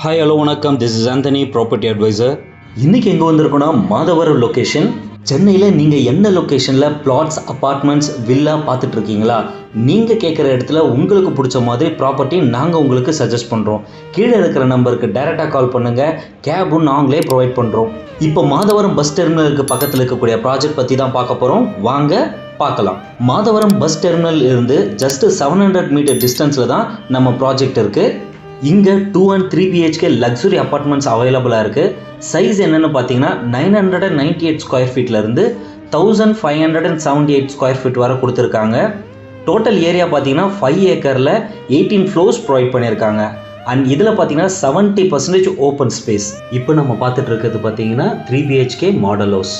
Hi hello வணக்கம், this is Anthony, property advisor. இன்றைக்கி எங்கே வந்திருக்கோன்னா மாதவரம் லொக்கேஷன். சென்னையில் நீங்கள் என்ன லொக்கேஷனில் பிளாட்ஸ், அப்பார்ட்மெண்ட்ஸ், வில்லா பார்த்துட்ருக்கீங்களா? நீங்கள் கேட்குற இடத்துல உங்களுக்கு பிடிச்ச மாதிரி ப்ராப்பர்ட்டி நாங்கள் உங்களுக்கு சஜஸ்ட் பண்ணுறோம். கீழே இருக்கிற நம்பருக்கு டைரெக்டாக கால் பண்ணுங்கள். கேபும் நாங்களே ப்ரொவைட் பண்ணுறோம். இப்போ மாதவரம் பஸ் டெர்மினலுக்கு பக்கத்தில் இருக்கக்கூடிய ப்ராஜெக்ட் பற்றி தான் பார்க்க போகிறோம். வாங்க பார்க்கலாம். மாதவரம் பஸ் டெர்மினல் இருந்து ஜஸ்ட் 700 மீட்டர் டிஸ்டன்ஸில் தான் நம்ம ப்ராஜெக்ட் இருக்குது. இங்கே 2 and 3 BHK லக்ஸுரி அப்பார்ட்மெண்ட்ஸ் அவைலபிளாக இருக்குது. சைஸ் என்னென்னு பார்த்தீங்கன்னா 998 ஸ்கொயர் ஃபீட்லேருந்து 1578 ஸ்கொயர் ஃபீட் வரை கொடுத்துருக்காங்க. டோட்டல் ஏரியா பார்த்தீங்கன்னா 5 ஏக்கரில் 18 ஃப்ளோர்ஸ் ப்ரொவைட் பண்ணியிருக்காங்க. அண்ட் இதில் பார்த்தீங்கன்னா 70% ஓப்பன் ஸ்பேஸ். இப்போ நம்ம பார்த்துட்டு இருக்கிறது பார்த்தீங்கன்னா 3 BHK மாடல் ஹவுஸ்.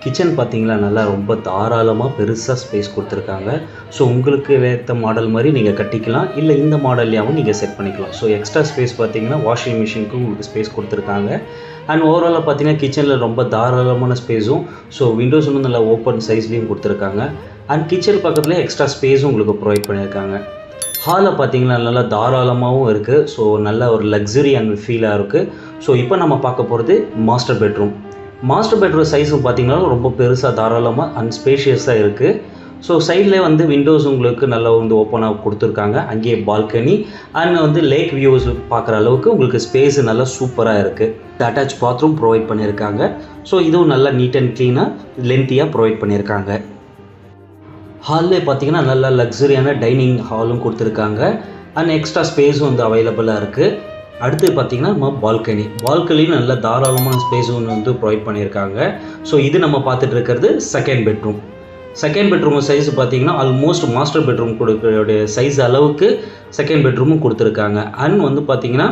கிச்சன் பார்த்தீங்களா, நல்லா ரொம்ப தாராளமாக பெருசாக ஸ்பேஸ் கொடுத்துருக்காங்க. ஸோ உங்களுக்கு ஏற்ற மாடல் மாதிரி நீங்கள் கட்டிக்கலாம், இல்லை இந்த மாடல்லையாகவும் நீங்கள் செட் பண்ணிக்கலாம். ஸோ எக்ஸ்ட்ரா ஸ்பேஸ் பார்த்தீங்கன்னா வாஷிங் மிஷினுக்கு உங்களுக்கு ஸ்பேஸ் கொடுத்துருக்காங்க. அண்ட் ஓவராலாக பார்த்தீங்கன்னா கிச்சனில் ரொம்ப தாராளமான ஸ்பேஸும், ஸோ விண்டோஸ் வந்து நல்லா ஓப்பன் சைஸ்லேயும் கொடுத்துருக்காங்க. அண்ட் கிச்சன் பக்கத்துலேயே எக்ஸ்ட்ரா ஸ்பேஸும் உங்களுக்கு ப்ரொவைட் பண்ணியிருக்காங்க. ஹாலில் பார்த்தீங்கன்னா நல்லா தாராளமாகவும் இருக்குது. ஸோ நல்ல ஒரு லக்ஸுரி அண்ட் ஃபீலாக இருக்குது. ஸோ இப்போ நம்ம பார்க்க போகிறது மாஸ்டர் பெட்ரூம். மாஸ்டர் பெட்ரூம் சைஸும் பார்த்தீங்கன்னா ரொம்ப பெருசாக தாராளமாக அண்ட் ஸ்பேஷியஸாக இருக்குது. ஸோ சைடில் வந்து விண்டோஸ் உங்களுக்கு நல்லா வந்து ஓப்பனாக கொடுத்துருக்காங்க. அங்கேயே பால்கனி அண்ட் வந்து லேக் வியூஸ் பார்க்குற அளவுக்கு உங்களுக்கு ஸ்பேஸ் நல்லா சூப்பராக இருக்குது. அட்டாச் பாத்ரூம் ப்ரொவைட் பண்ணியிருக்காங்க. ஸோ இதுவும் நல்லா நீட் அண்ட் க்ளீனாக லென்த்தியாக ப்ரொவைட் பண்ணியிருக்காங்க. ஹாலில் பார்த்தீங்கன்னா நல்லா லக்ஸரியான டைனிங் ஹாலும் கொடுத்துருக்காங்க. அண்ட் எக்ஸ்ட்ரா ஸ்பேஸும் வந்து அவைலபிளாக இருக்குது. அடுத்து பார்த்திங்கன்னா நம்ம பால்கனியும் நல்ல தாராளமான ஸ்பேஸ் ஒன்று வந்து ப்ரொவைட் பண்ணியிருக்காங்க. ஸோ இது நம்ம பார்த்துட்டு இருக்கிறது செகண்ட் பெட்ரூம் சைஸ் பார்த்திங்கன்னா ஆல்மோஸ்ட் மாஸ்டர் பெட்ரூம் கொடுக்கக்கூடிய சைஸ் அளவுக்கு செகண்ட் பெட்ரூமும் கொடுத்துருக்காங்க. அண்ட் வந்து பார்த்திங்கன்னா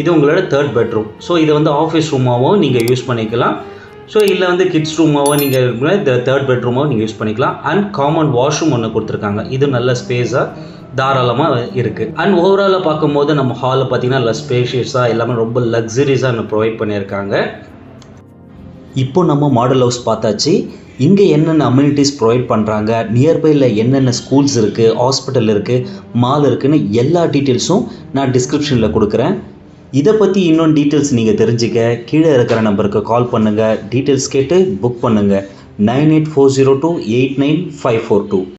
இது உங்களோட தேர்ட் பெட்ரூம். ஸோ இதை வந்து ஆஃபீஸ் ரூமாகவும் நீங்கள் யூஸ் பண்ணிக்கலாம். ஸோ இல்லை வந்து கிட்ஸ் ரூமாகவும் நீங்கள் இந்த தேர்ட் பெட்ரூமாகவும் நீங்கள் யூஸ் பண்ணிக்கலாம். அண்ட் காமன் வாஷ்ரூம் ஒன்று கொடுத்துருக்காங்க. இது நல்ல ஸ்பேஸாக தாராளமாக இருக்குது. அண்ட் ஓவராலாக பார்க்கும்போது நம்ம ஹாலில் பார்த்தீங்கன்னா நல்லா ஸ்பேஷியஸாக எல்லாமே ரொம்ப லக்ஸரிஸாக ப்ரொவைட் பண்ணியிருக்காங்க. இப்போ நம்ம மாடல் ஹவுஸ் பார்த்தாச்சு. இங்கே என்னென்ன அம்யூனிட்டிஸ் ப்ரொவைட் பண்ணுறாங்க, நியர்பையில் என்னென்ன ஸ்கூல்ஸ் இருக்குது, ஹாஸ்பிட்டல் இருக்குது, மால் இருக்குதுன்னு எல்லா டீட்டெயில்ஸும் நான் டிஸ்கிரிப்ஷனில் கொடுக்குறேன். இதை பற்றி இன்னும் டீட்டெயில்ஸ் நீங்கள் தெரிஞ்சுக்க கீழே இருக்கிற நம்பருக்கு கால் பண்ணுங்கள். டீட்டெயில்ஸ் கேட்டு புக் பண்ணுங்கள். 9840289542.